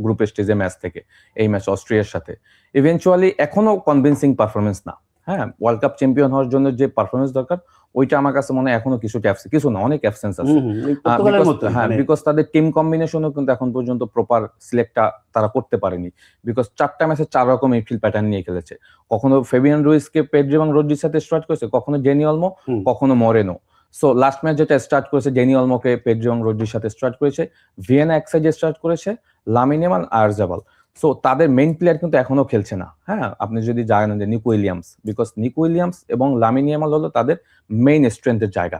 গ্রুপ স্টেজে ম্যাচ থেকে, এই ম্যাচ অস্ট্রিয়ার সাথে ইভেনচুয়ালি এখনো কনভিন্সিং পারফরমেন্স না। হ্যাঁ, ওয়ার্ল্ড কাপ চ্যাম্পিয়ন হওয়ার জন্য যে পারফরমেন্স দরকার ওইটা আমার কাছে মনে হয় এখনো কিছু না, অনেক অ্যাবসেন্স আছে। হ্যাঁ, বিকজ তাদের টিম কম্বিনেশনও কিন্তু এখন পর্যন্ত প্রপার সিলেক্টটা তারা করতে পারেনি, বিকজ 4টা ম্যাচে 4 রকম মিডফিল্ড প্যাটার্ন নিয়ে খেলেছে। কখনো ফেবিয়ান রুইসকে পেড্রি এবং রদ্রির সাথে স্টার্ট করেছে, কখনো ড্যানি অলমো, কখনো মরেনো। সো লাস্ট ম্যাচ যেটা স্টার্ট করেছে ড্যানি অলমোকে পেড্রি এবং রদ্রির সাথে স্টার্ট করেছে, ভিয়েনা এক সাইডে স্টার্ট করেছে, লামিন ইয়ামাল আর জাবাল। সো তাদের মেইন প্লেয়ার কিন্তু এখনো খেলছে না। হ্যাঁ, আপনি যদি জানেন যে Nico Williams, because Nico Williams এবং লামিন ইয়ামাল হলো তাদের মেইন স্ট্রেংথের জায়গা।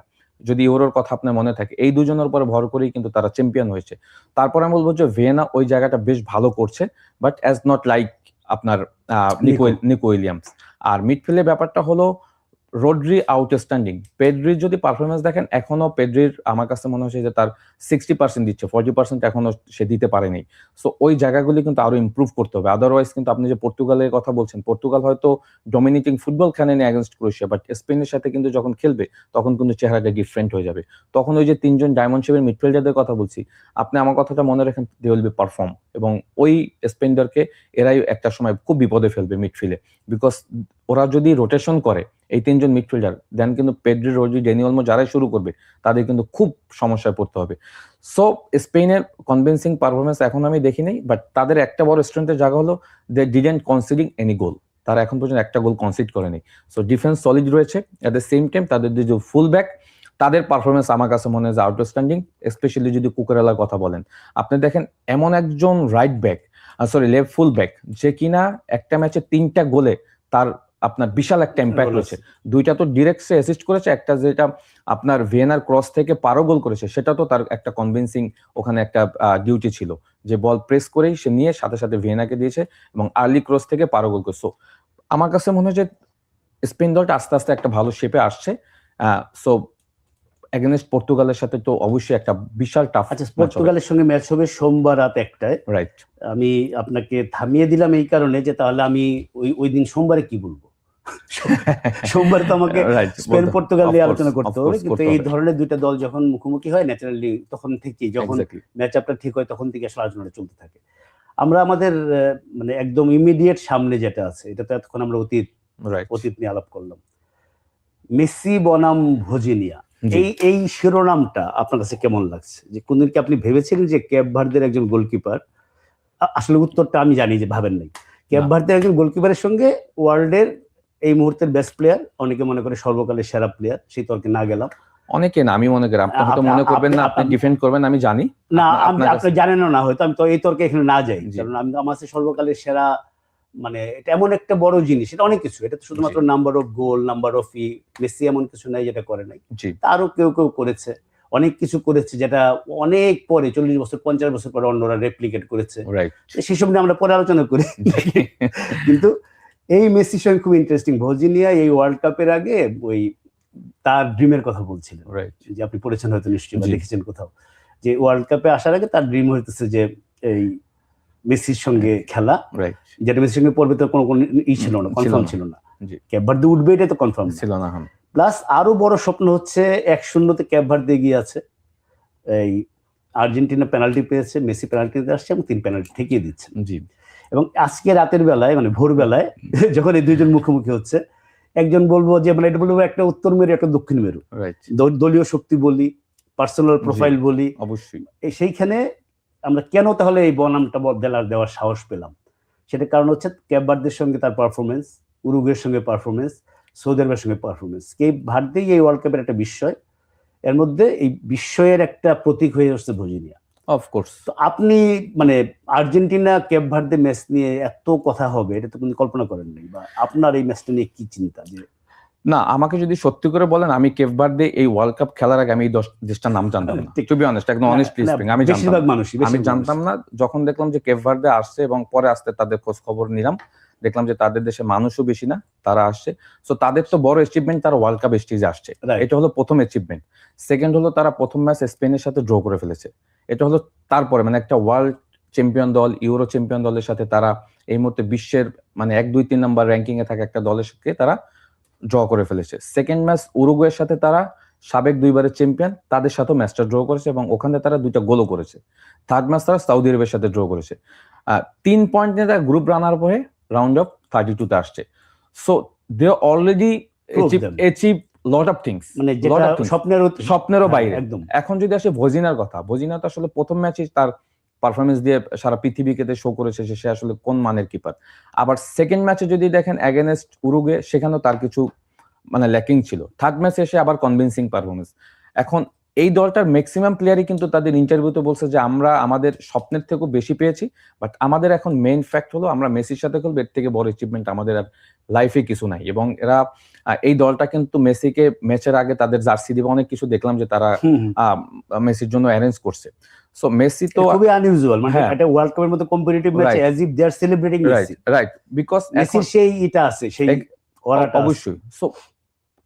যদি ইউরোর কথা আপনার মনে থাকে, এই দুজনের উপরে ভর করেই কিন্তু তারা চ্যাম্পিয়ন হয়েছে। তারপর আমি বলবো যে ভিয়েনা ওই জায়গাটা বেশ ভালো করছে, বাট অ্যাজ নট লাইক আপনার নিকো উইলিয়ামস। আর মিডফিল্ডের ব্যাপারটা হলো রদ্রি আউটস্ট্যান্ডিং, পেড্রির যদি পারফরমেন্স দেখেন, এখনো পেড্রির আমার কাছে মনে হচ্ছে যে তার 60% দিচ্ছে, 40% এখনো সে দিতে পারেনি। সো ওই জায়গাগুলি কিন্তু আরো ইমপ্রুভ করতে হবে। আদারওয়াইজ কিন্তু আপনি যে পর্তুগালের কথা বলছেন, পর্তুগাল হয়তো ডমিনেটিং ফুটবল খেলেনি এগেনস্ট ক্রোয়েশিয়া, বাট স্পেনের সাথে কিন্তু যখন খেলবে তখন কিন্তু চেহারাটা ডিফারেন্ট হয়ে যাবে। তখন ওই যে 3জন ডায়মন্ড শেপের মিডফিল্ডারদের কথা বলছি, আপনি আমার কথাটা মনে রাখেন, দে উইল বি পারফর্ম, এবং ওই স্পেনদেরকে এরাই একটা সময় খুব বিপদে ফেলবে মিডফিল্ডে, বিকজ ওরা যদি রোটেশন করে এই 3জন মিডফিল্ডার, দেন কিন্তু পেড্রি, রদ্রি, ড্যানি অলমো যারাই শুরু করবে তাদের কিন্তু খুব সমস্যায় পড়তে হবে। সো স্পেনের কনভিন্সিং পারফরমেন্স এখন আমি দেখি নাই, বাট তাদের একটা বড় স্ট্রেংথের জায়গা হলো দে ডিডন্ট কনসিডিং এনি গোল, তারা এখন পর্যন্ত একটা গোল কনসিড করেনি। সো ডিফেন্স সলিড রয়েছে, এট দ্য সেম টাইম তাদের যে ফুল ব্যাক, তাদের পারফরমেন্স আমার কাছে মনে হয় আউটস্ট্যান্ডিং। স্পেশালি যদি কুকুরেলার কথা বলেন, আপনি দেখেন এমন একজন লেফট ফুল ব্যাক যে কিনা একটা ম্যাচে 3টা গোলে তার আপনার বিশাল একটা ইম্প্যাক্ট রয়েছে। 2টা তো ডিরেক্ট সে অ্যাসিস্ট করেছে, একটা যেটা আপনার ভিয়েনার ক্রস থেকে পারো গোল করেছে, সেটা তো তার একটা কনভিন্সিং ওখানে একটা ডিউটি ছিল, যে বল প্রেস করেই সে নিয়ে সাথে সাথে ভিয়েনাকে দিয়েছে এবং আর্লি ক্রস থেকে পারো গোল করেছে। আমার কাছে মনে হয় যে স্পেন দলটা আস্তে আস্তে একটা ভালো শেপে আসছে। সো এগেইনস্ট পর্তুগালের সাথে তো অবশ্যই একটা বিশাল টাফ। আচ্ছা, পর্তুগালের সঙ্গে ম্যাচ হবে সোমবার রাত 1টায়, রাইট। আমি আপনাকে থামিয়ে দিলাম এই কারণে যে তাহলে আমি ওই দিন সোমবারে কি বলবো, সোমবার তো আমাকে স্পেন পর্তুগাল নিয়ে আলোচনা করতে হবে, কিন্তু এই ধরনের দুইটা দল যখন মুখোমুখি হয় ন্যাচারালি তখন থেকেই, যখন ম্যাচ আপটা ঠিক হয় তখন থেকে আসলে আলোচনাটা চলতে থাকে। আমরা আমাদের মানে একদম ইমিডিয়েট সামনে যেটা আছে, এটা তো এতক্ষণ আমরা অতীত নিয়ে আলাপ করলাম, মেসি বনাম ভোজিনিয়া, এই শিরোনামটা আপনার কাছে কেমন লাগছে? যে কোনদিন কি আপনি ভেবেছিলেন যে ক্যাপ ভার্দের একজন গোলকিপার, আসলে উত্তরটা আমি জানি যে ভাবেন নাই, ক্যাপ ভার্দের একজন গোলকিপারের সঙ্গে ওয়ার্ল্ডের এই মুহূর্তের বেস্ট প্লেয়ার, অনেকে মনে করে সর্বকালের সেরা প্লেয়ার, সেই তর্কে না গেলাম। অনেকে না, আমি মনে করি আপনি হয়তো মনে করবেন না, আপনি ডিফেন্ড করবেন, আমি জানি না, আপনি জানেন না, হয়তো আমি তো এই তর্কে এখানে না যাই, কারণ আমার কাছে সর্বকালের সেরা মানে এটা এমন একটা বড় জিনিস, এটা অনেক কিছু, এটা তো শুধুমাত্র number of goal, number of Messi এমন কিছু নাই যেটা করে নাই, আরো কেউ করেছে, অনেক কিছু করেছে যেটা অনেক পরে 40 বছর 50 বছর পরে অন্যরা রেপ্লিকেট করেছে, সেসব নিয়ে আমরা পরে আলোচনা করি। কিন্তু এই মেসির সঙ্গে খুব ইন্টারেস্টিং, ভোজিনিয়া এই ওয়ার্ল্ড কাপের আগে ওই তার ড্রিমের কথা বলছিলেন, রাইট, যে আপনি পড়েছেন হয়তো নিশ্চয়ই বা জি। দেখেছেন কোথাও, যে ওয়ার্ল্ড কাপে আসার আগে তার ড্রিম হইতেছে যে এই মেসির সঙ্গে খেলা, রাইট, যেটা মেসির সঙ্গে পড়বে তো কোনো ছিল না, কনফার্ম ছিল না। জি, ক্যাপ ভার্দে উঠবে এটা তো কনফার্ম ছিল না। প্লাস আরো বড় স্বপ্ন হচ্ছে 1-0 ক্যাপ ভার্দে এগিয়ে আছে, এই আর্জেন্টিনা পেনাল্টি পেয়েছে, মেসি পেনাল্টিতে আসছে এবং 3 পেনাল্টি ঠেকিয়ে দিচ্ছে। জি, এবং আজকে রাতের বেলায় মানে ভোরবেলায় যখন এই দুইজন মুখোমুখি হচ্ছে, একজন বলবো যে মানে এটা বলবো একটা উত্তর মেরু একটা দক্ষিণ মেরু, রাইট, দলীয় শক্তি বলি, পার্সোনাল প্রোফাইল বলি, অবশ্যই। সেইখানে আমরা কেন তাহলে এই বনামটা দেওয়ার সাহস পেলাম, সেটার কারণ হচ্ছে ক্যাপ ভার্দের সঙ্গে তার পারফরমেন্স, উরুগুয়ের সঙ্গে পারফরমেন্স, সৌদি আরবের সঙ্গে পারফরমেন্স। ক্যাপ ভার্দেই এই ওয়ার্ল্ড কাপের একটা বিস্ময়, এর মধ্যে এই বিস্ময়ের একটা প্রতীক হয়ে আসছে ভজিনিয়া। অফকোর্স। তো আপনি মানে আর্জেন্টিনা ক্যাপ ভার্দে ম্যাচ নিয়ে এত কথা হবে এটা তো আপনি কল্পনা করেন নাই, বা আপনার এই ম্যাচটা নিয়ে কি চিন্তা? যে না, আমাকে যদি সত্যি করে বলেন, আমি কেপ ভার্দে এই ওয়ার্ল্ড কাপ খেলার আগে আমি এই দেশটার নাম জানতাম না, টু বি অনেস্ট, একদম অনেস্টলি স্পিকিং আমি বেশিরভাগ মানুষই আমি জানতাম না। যখন দেখলাম যে কেপ ভার্দে আসছে এবং পরে আসতে তাদের খোঁজ খবর নিলাম, দেখলাম যে তাদের দেশে মানুষও বেশি না, তারা আসছে। সো তাদের তো বড় অ্যাচিভমেন্ট, তারা ওয়ার্ল্ড কাপ স্টেজে আসছে, এটা হলো প্রথম অ্যাচিভমেন্ট। সেকেন্ড হলো তারা প্রথম ম্যাচ স্পেনের সাথে ড্র করে ফেলেছে, এটা হলো তারপরে মানে একটা ওয়ার্ল্ড চ্যাম্পিয়ন দল, ইউরো চ্যাম্পিয়ন দলের সাথে তারা এই মুহূর্তে বিশ্বের মানে 1-2-3 নাম্বার র্যাঙ্কিং এ থাকা একটা দলের সাথে তারা ড্র করে ফেলেছে। সেকেন্ড ম্যাচ উরুগুয়ের সাথে তারা সাবেক 2বারের চ্যাম্পিয়ন, তাদের সাথে ম্যাচটা ড্র করেছে এবং ওখানে তারা 2টা গোলও করেছে। থার্ড ম্যাচ তারা সৌদি আরবের সাথে ড্র করেছে। 3 পয়েন্ট নিয়ে তারা গ্রুপ রানার হয়ে রাউন্ড অফ 32 তে আসছে। So they already achieve lot of things, মানে যেটা স্বপ্নেরও বাইরে। একদম। এখন যদি আসে ভজিনার কথা, ভজিনা তো আসলে প্রথম ম্যাচে তার পারফরমেন্স দিয়ে সারা পৃথিবীকে শো করেছে সে আসলে কোন মানের কিপার। আবার সেকেন্ড ম্যাচে যদি দেখেন এগেনস্ট উরুগুয়ে, সেখানেও তার কিছু মানে ল্যাকিং ছিল। থার্ড ম্যাচে এসে আবার কনভিন্সিং পারফরমেন্স। এখন এই দলটার ম্যাক্সিমাম প্লেয়ারই কিন্তু তাদের ইন্টারভিউতে বলছে যে আমরা আমাদের স্বপ্নের থেকেও বেশি পেয়েছি, বাট আমাদের এখন মেইন ফ্যাক্ট হলো আমরা মেসির সাথে খেলবো, এর থেকে বড় অ্যাচিভমেন্ট আমাদের আর লাইফে কিছু নাই। এবং এরা এই দলটা কিন্তু মেসিকে ম্যাচের আগে তাদের জার্সি দিবে অনেক কিছু দেখলাম যে তারা মেসির জন্য অ্যারেঞ্জ করছে। সো মেসি তো খুবই আনইউজুয়াল, মানে এটা ওয়ার্ল্ড কাপের মতো competitive match as if they are celebrating Messi, right, because মেসির সেই এটা আছে, সেই ওরাটা অবশ্যই। সো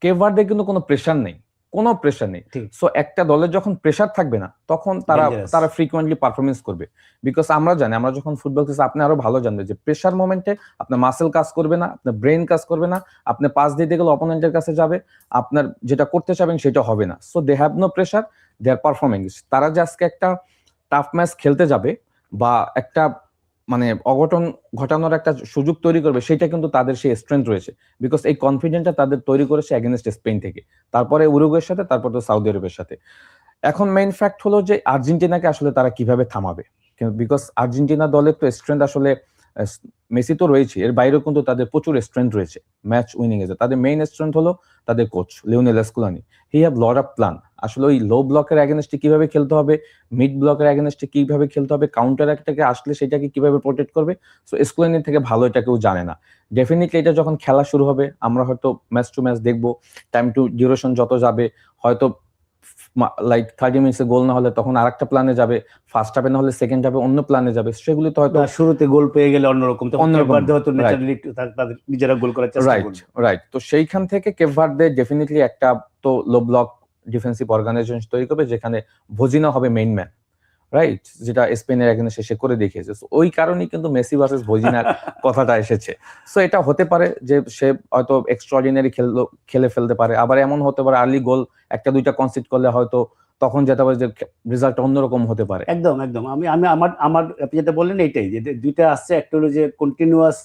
কেপ ভার্দে কিন্তু কোনো প্রেসার নেই, কোনো প্রেসার নেই। সো একটা দলের যখন প্রেসার থাকবে না, তখন তারা ফ্রিকোয়েন্টলি পারফরমেন্স করবে। বিকজ আমরা জানি, আমরা যখন ফুটবল খেলছি, আপনি আরো ভালো জানবেন যে প্রেসার মোমেন্টে আপনার মাসেল কাজ করবে না, আপনার ব্রেন কাজ করবে না, আপনি পাস দিতে গেলে অপোনেন্টের কাছে যাবে, আপনার যেটা করতে চাবেন সেটা হবে না। So they have no pressure, they are performing. তারা যে আজকে একটা টাফ ম্যাচ খেলতে যাবে বা একটা মানে অঘটন ঘটানোর একটা সুযোগ তৈরি করবে, সেটা কিন্তু তাদের সেই স্ট্রেংথ রয়েছে। বিকজ এই কনফিডেন্সটা তাদের তৈরি করেছে এগেনস্ট স্পেন থেকে, তারপরে উরুগুয়ের সাথে, তারপর তো সৌদি আরবের সাথে। এখন মেইন ফ্যাক্ট হলো যে আর্জেন্টিনাকে আসলে তারা কিভাবে থামাবে, বিকজ আর্জেন্টিনা দলের তো স্ট্রেংথ আসলে মেসি তো রয়েছে, এর বাইরেও কিন্তু তাদের প্রচুর স্ট্রেংথ রয়েছে ম্যাচ উইনিং এ। তাদের মেইন স্ট্রেংথ হলো তাদের coach Lionel Scaloni, he have lot of plan. আসলে ওই লো ব্লকের এগেনস্টে কিভাবে খেলতে হবে, মিড ব্লকের এগেনস্টে কিভাবে খেলতে হবে, কাউন্টার অ্যাটাকে আসলে সেটাকে কিভাবে প্রোটেক্ট করবে, সো স্কলোনি থেকে ভালো এটা কেউ জানে না। ডেফিনেটলি এটা যখন খেলা শুরু হবে, আমরা হয়তো ম্যাচ টু ম্যাচ দেখবো, টাইম টু ডিউরেশন যত যাবে, হয়তো লাইক 30 মিনিটসে গোল না হলে তখন আরেকটা প্ল্যানে যাবে, ফার্স্ট হাফে না হলে সেকেন্ড হাফে অন্য প্ল্যানে যাবে, সেগুলো তো হয়তো শুরুতে গোল পেয়ে গেলে অন্যরকম, হয়তো ন্যাচারালি তাদের নিজেরা গোল করার চেষ্টা করবে। রাইট। তো সেইখান থেকে কেপ ভার্দে ডেফিনেটলি একটা তো লো ব্লক ডিফেন্সিভ অর্গানাইজেশন তৈরি করবে, যেখানে ভজিনা হবে মেইন ম্যান, রাইট, যেটা স্পেনের এগেইনস্টে সে করে দেখিয়েছে। ওই কারণেই কিন্তু মেসি ভার্সেস ভজিনার কথাটা এসেছে। সো এটা হতে পারে যে সে হয়তো এক্সট্রাঅর্ডিনারি খেলে ফেলতে পারে, আবার এমন হতে পারে আর্লি গোল 1-2টা কনসিড করলে হয়তো তখন যেটা হবে যে রেজাল্টটা অন্যরকম হতে পারে। একদম একদম। আমি আমার আপনি যেটা বললেন এইটাই, যে দুইটা আসছে, একটা হলো যে কন্টিনিউয়াস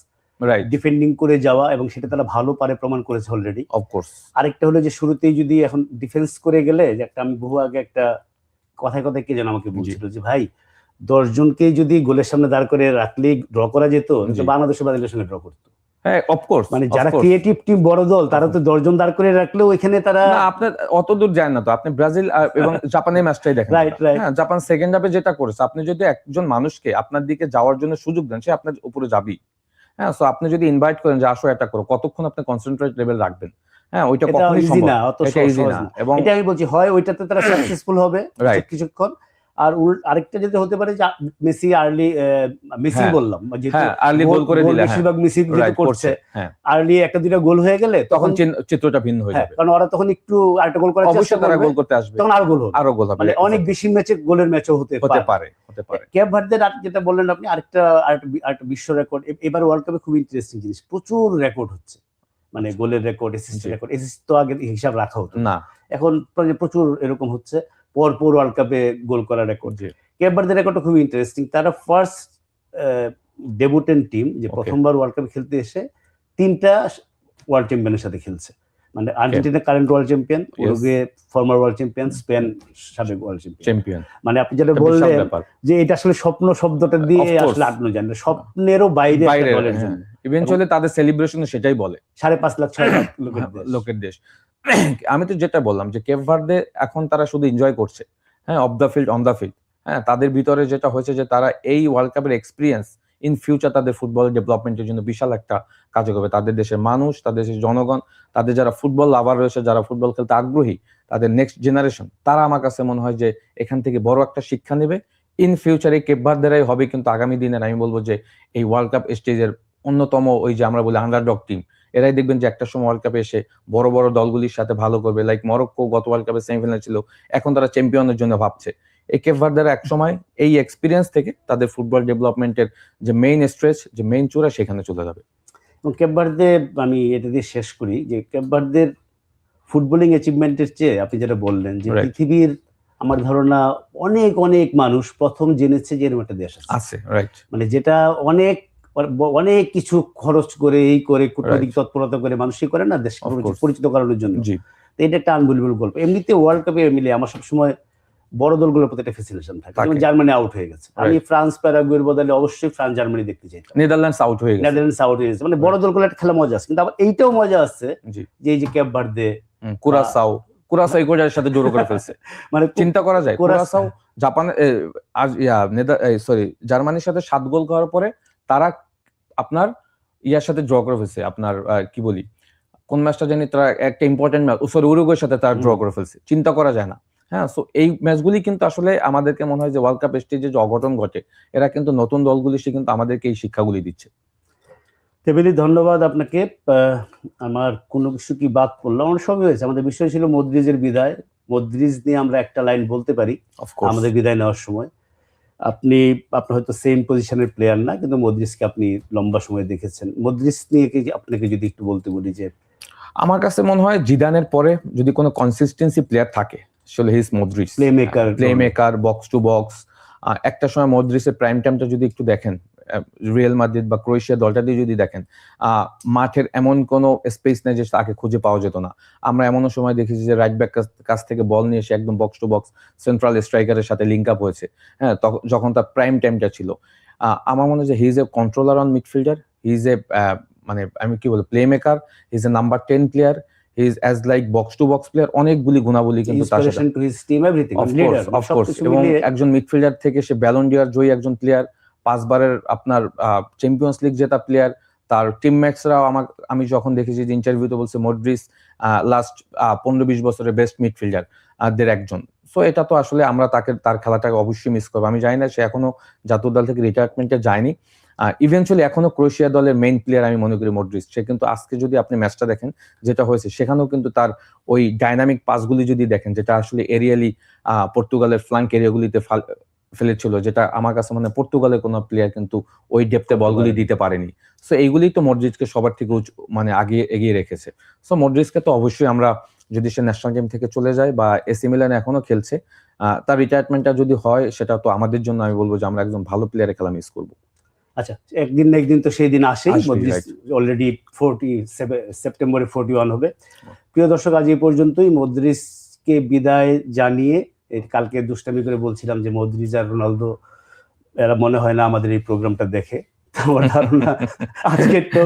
ডিফেন্ডিং করে যাওয়া, এবং সেটা তারা ভালো পারে প্রমাণ করেছে অলরেডি, অফকোর্স। আরেকটা হলো যে শুরুতেই যদি এখন ডিফেন্স করে গেলে, যে একটা আমি বহু আগে একটা কথায় কে যেন আমাকে বলছিল যে ভাই 10 জনকেই যদি গোলের সামনে দাঁড় করে রাখলেই ড্র করা যেত, বাংলাদেশ ব্রাজিলের সঙ্গে ড্র করতো। হ্যাঁ, অফকোর্স। মানে যারা ক্রিয়েটিভ টিম, বড় দল, তারা তো 10 জন দাঁড় করে রাখলেও এখানে তারা আপনার অত দূর যায় না। তো আপনি ব্রাজিল এবং জাপানের ম্যাচটাই দেখেন, হ্যাঁ, জাপান সেকেন্ড হাফে যেটা করেছে, আপনি যদি একজন মানুষকে আপনার দিকে যাওয়ার জন্য সুযোগ দেন, সে আপনার উপরে যাবেই। হ্যাঁ, সো আপনি যদি ইনভাইট করেন যে আসো এটা করো, কতক্ষণ আপনি কনসেন্ট্রেট লেভেল রাখবেন? হ্যাঁ, ওইটা কখনোই সম্ভব না, অত সহজ না। এবং এটা আমি বলছি, হয় ওইটাতে তারা সাকসেসফুল হবে কিছুক্ষণ, আর আরেকটা যেটা হতে পারে যে মেসি আর্লি, মেসি হ্যাঁ, বললাম যেহেতু হ্যাঁ আর্লি গোল করে দিলে, হ্যাঁ বেশিরভাগ মেসি যেহেতু রাইট করছে, করছে, হ্যাঁ আর্লি একটা দুইটা গোল হয়ে গেলে তখন চিত্রটা ভিন্ন হয়ে হ্যাঁ, যাবে। কারণ ওরা তখন একটু আরেকটা গোল করার চেষ্টা অবশ্যই তারা করবে, গোল করতে আসবে, তখন আরো গোল হবে, আরো গোল হবে, মানে অনেক বেশি ম্যাচে গোলের ম্যাচও হতে পারে। ক্যাপ ভার্দের যেটা বললেন আপনি, আরেকটা বিশ্ব রেকর্ড এবার ওয়ার্ল্ড কাপে খুব ইন্টারেস্টিং জিনিস, প্রচুর রেকর্ড হচ্ছে, মানে গোলের রেকর্ড, অ্যাসিস্ট রেকর্ড, অ্যাসিস্ট তো আগে হিসাব রাখা হতো না, এখন প্রচুর এরকম হচ্ছে, পরপর ওয়ার্ল্ড কাপে গোল করা রেকর্ড। ক্যাপ ভার্দের রেকর্ডটা খুব ইন্টারেস্টিং, তারা ফার্স্ট ডেবুটেন্ট টিম যে প্রথমবার ওয়ার্ল্ড কাপে খেলতে এসে 3টা ওয়ার্ল্ড চ্যাম্পিয়নের সাথে খেলছে, মানে Argentina current world champion, Uruguay former world champion, Spain সাবেক ওয়ার্ল্ড চ্যাম্পিয়ন। মানে আপনি যেটা বললেন যে এটা আসলে স্বপ্ন শব্দটা দিয়ে আসলে আটনো জানে, স্বপ্নেরও বাইরে দলের জন্য ইভেন্চুয়ালি তাদের সেলিব্রেশন সেটাই বলে 5.5 লাখ 6 লাখ লোকের দেশ। আমি তো যেটা বললাম যে কেপ ভার্দে এখন তারা শুধু এনজয় করছে, হ্যাঁ of the field, on the field, হ্যাঁ তাদের ভিতরে যেটা হয়েছে যে তারা এই ওয়ার্ল্ড কাপের এক্সপিরিয়েন্স ইন ফিউচার তাদের ফুটবল ডেভেলপমেন্টের জন্য বিশাল একটা কাজ করবে। তাদের দেশের মানুষ, তাদের দেশের জনগণ, তাদের যারা ফুটবল লাভার রয়েছে, যারা ফুটবল খেলতে আগ্রহী, তাদের নেক্সট জেনারেশন, তারা আমার কাছে মনে হয় যে এখান থেকে বড় একটা শিক্ষা নেবে। ইন ফিউচারে কেপ ভার্দেরাই হবে কিন্তু আগামী দিনের আমি বলবো যে এই ওয়ার্ল্ড কাপ স্টেজের অন্যতম ওই যে আমরা বলি আন্ডারডগ টিম, এরাই দেখবেন যে একটা সময় ওয়ার্ল্ড কাপে এসে বড় বড় দলগুলির সাথে ভালো করবে। লাইক মরক্কো গত ওয়ার্ল্ড কাপে সেমিফাইনাল ছিল, এখন তারা চ্যাম্পিয়নের জন্য ভাবছে। এই কেপ ভার্দেরা এক সময় এই এক্সপিরিয়েন্স থেকে তাদের ফুটবল ডেভেলপমেন্টের যে মেইন স্ট্রেচ, যে মেইন চূড়া, সেখানে চলে যাবে। এবং কেপ ভার্দে, আমি এটা দিয়ে শেষ করি যে কেপ ভার্দের ফুটবলিং অ্যাচিভমেন্টের চেয়ে আপনি যেটা বললেন যে পৃথিবীর আমার ধারণা অনেক অনেক মানুষ প্রথম জেনেছে যে এরকম একটা দেশ আছে, রাইট, মানে যেটা অনেক অনেক কিছু খরচ করে এই করে কূটনৈতিক তৎপরতা করে মানুষই করে না দেশকে পরিচিত করানোর জন্য। তো এটা একটা আনবিলিভেবল গল্প। এমনিতে ওয়ার্ল্ড কাপে মিলে আমার সবসময় বড় দলগুলোর প্রতি একটা ফ্যাসিনেশন থাকে। যেমন জার্মানি আউট হয়ে গেছে, আমি ফ্রান্স প্যারাগুয়ের বদলে অবশ্যই ফ্রান্স জার্মানি দেখতে চাইতাম। নেদারল্যান্ডস আউট হয়ে গেছে, মানে বড় দলগুলো একটা খেলা মজা আছে, কিন্তু আবার এইটাও মজা আছে যে এই যে কেপ ভার্দে, কুরাসাও ইকুয়েডরের সাথে জোর করে ফেলছে, মানে চিন্তা করা যায়। কুরাসাও জাপান জার্মানির সাথে 7 গোল করার পরে তারা আপনার ইয়ার সাথে ড্র করে ফেলছে, আপনার কি বলি কোন ম্যাচটা জানি, তারা একটা ইম্পর্টেন্ট ম্যাচ উরুগুয়ের সাথে তারা ড্র করে ফেলছে, চিন্তা করা যায় না। হ্যাঁ, সো এই ম্যাচগুলি কিন্তু আসলে আমাদেরকে মনে হয় যে ওয়ার্ল্ড কাপ স্টেজে যে অঘটন ঘটে, এরা কিন্তু নতুন দলগুলি সে কিন্তু আমাদেরকে এই শিক্ষাগুলি দিচ্ছে। তেবেলি ধন্যবাদ আপনাকে। আমার কোনো কিছু কি বাদ পড়লো? আমার সবই হয়েছে। আমাদের বিষয় ছিল মদ্রিজের বিদায়। মদ্রিজ নিয়ে আমরা একটা লাইন বলতে পারি আমাদের বিদায় নেওয়ার সময়। আপনার হয়তো সেম পজিশনের প্লেয়ার না, কিন্তু মদ্রিজকে আপনি লম্বা সময় দেখেছেন। মদ্রিজ নিয়ে আপনাকে যদি একটু বলতে বলি যে আমার কাছে মনে হয় জিদানের পরে যদি কোনো কনসিস্টেন্সি প্লেয়ার থাকে আসলে he is Modric. Playmaker, box to box. একটা সময় মদ্রিজের প্রাইম টাইমটা যদি একটু দেখেন, রিয়াল মাদ্রিদ বা ক্রোয়েশিয়া দলটা দিয়ে যদি দেখেন, মাঠের এমন কোনো স্পেস নেই যে তাকে খুঁজে পাওয়া যেত না। আমরা এমনও সময় দেখেছি যে রাইট ব্যাক কাছ থেকে বল নিয়ে এসে একদম বক্স টু বক্স সেন্ট্রাল স্ট্রাইকারের সাথে লিঙ্ক আপ হয়েছে, হ্যাঁ, যখন তার প্রাইম টাইমটা ছিল। আমার মনে হয় যে he is a controller on midfielder, he is a মানে আমি কি বলবো play maker, he is a number 10 player, he is as like box to box player. অনেকগুলি গুণাবলী কিন্তু তার সাথে, এবং একজন মিডফিল্ডার থেকে সে ব্যালন ডি'অর জয়ী একজন প্লেয়ার, 5 বারের আপনার চ্যাম্পিয়ন্স লিগ জেতা প্লেয়ার। তার টিমমেটসরাও আমি যখন দেখেছি যে ইন্টারভিউতে বলছে মডরিচ লাস্ট 15-20 বছরের বেস্ট মিডফিল্ডার দের একজন। সো এটা তো আসলে আমরা তার খেলাটাকে অবশ্যই মিস করবো। আমি জানি না সে এখনো জাতীয় দল থেকে রিটায়ারমেন্টে যায়নি, ইভেন্চুয়ালি এখনো ক্রোয়েশিয়া দলের মেইন প্লেয়ার আমি মনে করি মডরিচ। সে কিন্তু আজকে যদি আপনি ম্যাচটা দেখেন যেটা হয়েছে, সেখানেও কিন্তু তার ওই ডাইনামিক পাসগুলি যদি দেখেন, যেটা আসলে এরিয়ালি পর্তুগালের ফ্লাঙ্ক এরিয়াগুলিতে ফেলেছিল, যেটা আমার কাছে মানে পর্তুগালের কোনো প্লেয়ার কিন্তু ওই ডেপথে বলগুলি দিতে পারেনি। সো এইগুলি তো মডরিচকে সবার থেকে মানে এগিয়ে রেখেছে। সো মডরিচকে তো অবশ্যই আমরা, যদি সে ন্যাশনাল টিম থেকে চলে যায় বা এসি মিলানে এখনো খেলছে, তার রিটায়ারমেন্টটা যদি হয়, সেটা তো আমাদের জন্য আমি বলবো যে আমরা একজন ভালো প্লেয়ারের খেলা মিস করবো। আচ্ছা, একদিন না একদিন তো সেই দিন আসে। মডরিচ অলরেডি 47 সেপ্টেম্বরে 41 হবে। প্রিয় দর্শক, আজ এই পর্যন্তই। মডরিচকে বিদায় জানিয়ে, কালকে দুষ্টামি করে বলছিলাম যে মডরিচ আর রোনালদো এরা মনে হয় না আমাদের এই প্রোগ্রামটা দেখে। আমার ধারণা আজকে তো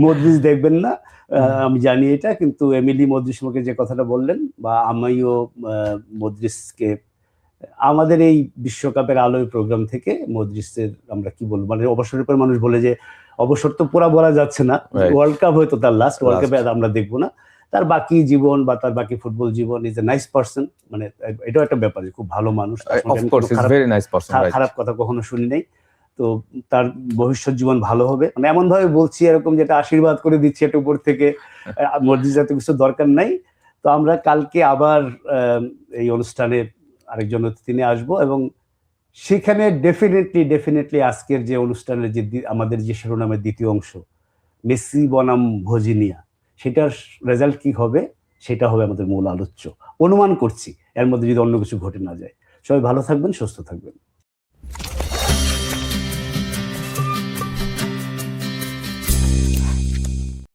মডরিচ দেখবেন না, আমি জানি এটা, কিন্তু এমিলি মডরিচ আমাকে যে কথাটা বললেন, বা আমিও মডরিচকে আমাদের এই বিশ্বকাপের আলোয় প্রোগ্রাম থেকে মডরিচের আমরা কি বলবো, মানে অবসরের পর মানুষ বলে যে অবসর তো পুরা বলা যাচ্ছে না, ওয়ার্ল্ড কাপ হয়তো তার লাস্ট, ওয়ার্ল্ড কাপে আমরা দেখবো না, তার বাকি জীবন বা তার বাকি ফুটবল জীবন, ইজ এ নাইস পার্সন, মানে এটাও একটা ব্যাপার যে খুব ভালো মানুষ, তার সঙ্গে অফ আমি কোর্স কোনো is very nice person, right. খারাপ কথা কখনো শুনি নাই। তো তার ভবিষ্যৎ জীবন ভালো হবে, মানে এমন ভাবে বলছি এরকম যেটা আশীর্বাদ করে দিচ্ছি এটা উপর থেকে, মর্যাদা কিছু দরকার নাই। তো আমরা কালকে আবার এই অনুষ্ঠানে আরেকজন অতিথি নিয়ে আসবো, এবং সেখানে ডেফিনেটলি আজকের যে অনুষ্ঠানের যে আমাদের যে শিরোনামের দ্বিতীয় অংশ, মেসি বনাম ভজিনিয়া, সেটার রেজাল্ট কি হবে সেটা হবে আমাদের মূল আলোচ্য, অনুমান করছি, এর মধ্যে যদি অন্য কিছু ঘটে না যায়। সবাই ভালো থাকবেন, সুস্থ থাকবেন।